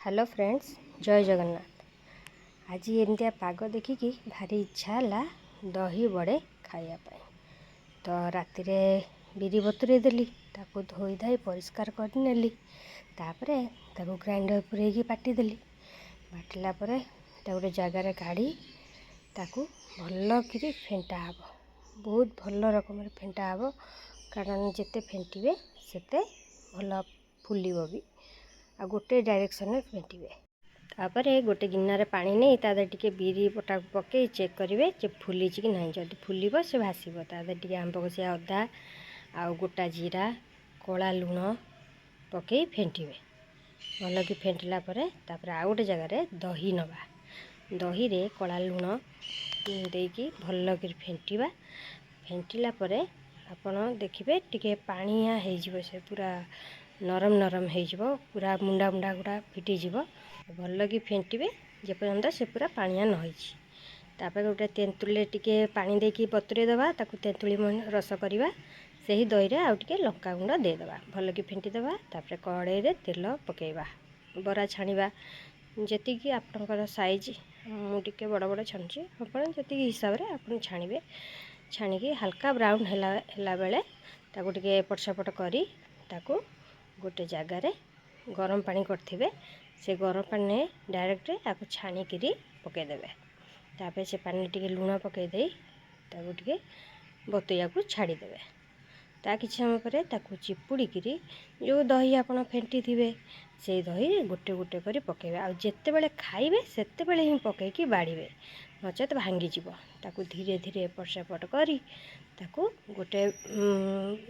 Hello friends, जय जगन्नाथ। आज एमतिया पाग देखिकी भारी इच्छा है दही बड़े खायापाई। तो राति बिरी बतुरे देली, ताकू धोई धाई परिष्कार करनेली। तापरे ताकू ग्राइंडर पुरेकी बाटीदेली। बाटिला परे गोटे जगार काढ़ी ताकू भल कि फेंटा हब। बहुत भल रकम फेंटा हब, कारण जिते फेंटिबे सेते भल फुलिब भी। आ गोटे डायरेक्शन में फेंटिबे। तापरे गोटे गिन्नार पानी नहीं तादे टिके बिरी पटा पके चेक करेंगे जे फुली कि नहीं। जदि फुलिब से भासीब। तादे टिके आंब कसिया अदा आ गोटा जीरा कला लुण पके फेंटिबे। भल कि फेंटिला परे तापरे आ गोटे जगार दही नवा। दही रे कला लुण देकी भल कि फेंटिबा। फेंटिला परे आपण देखिबे टिके पानिया हेजिबो, से पूरा नरम नरम हेजिबो, पूरा मुंडा मुंडा गुड़ा फिटिजिबो। भल कि फेंटिबे जे पर्यंत से पूरा पानिया न होइछि। तापर गोटे तेंतुले टिके पानी देकी बतुरे दबा, ताकू तेंतुली रस करवा। सही दही रे आउ टिके लंका गुंड दे दबा, भल कि फेंटी दबा। तापर कड़ाई रे तेल पकेइबा, बरा छाणीबा जेति कि आपनकर साइज। मु टिके बड़ बड़ छाणुछि, आपन जेति हिसाब रे आपन छाणीबे। छाणीकी हल्का ब्राउन ହେଲା बेले ताकू टिके एपट सेपट करी ताकू गोटे जगार गरम पानी करथिबे। से गरम पानी डायरेक्ट आपको छाणीकी पकईदेवे। तापर से पानी टिके लुण पकई दे ताकू टिके बतैया को छाड़ीदेवे। ता किछि समय पर ताकू चिपुड़ी जो दही आपन फेंटी थिबे से दही गोटे गोटे करी पकेइबे। आ जेते बेले खाइबे सेते बेले ही पकईकी बाड़ीबे, नचेत भांगी जीवो। ताकू धीरे धीरे एपट सेपट करी ताकू गोटे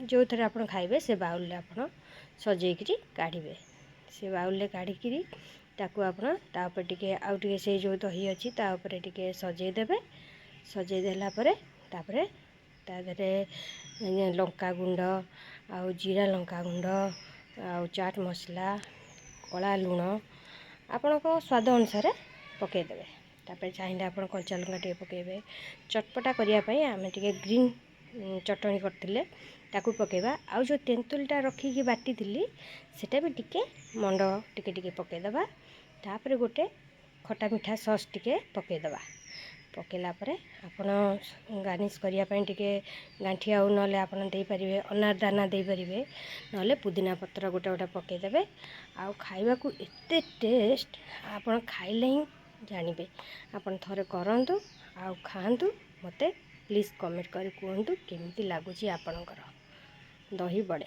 जो थरे आपन खाइबे से बाउल रे आपन सजेइकी काढ़ीबे। से बाउल रे काढ़ीकी ताकू आपन तापर टिके आउ टिके से जो दही अछि ता ऊपर टिके सजेइ देबे। सजेइ देला परे तापरे ता देहरे लंका गुंड आउ जीरा लंका गुंड आउ चाट मसला कला लुण आपण स्वाद अनुसार पकईदेवे। तापर चाहिए आप कंचा लंका टे पकईबे। चटपटा करने आम टे ग्रीन चटनी करते ताकू पकेबा। आउ जो तेंतुलटा रखिकी बाटी थी सेटा भी टिके मंड टिके टिके पकईदबा। तापर गोटे खटा मिठा सॉस टिके पकईदबा। पकेला परे आपण गार्निश करने टिके गांठी आउ नले आपण दे परिबे, अनार दाना दे परिबे, नले पुदीना पत्र गोटे गोटे पकईदेबे। आउ खाइबा को एते टेस्ट आपण खाइले ही जानिबे। आपण थरे करंतु आउ खांतु। मते प्लीज कमेंट करी कहतु केमिति लागुची आपणकर दही बड़े।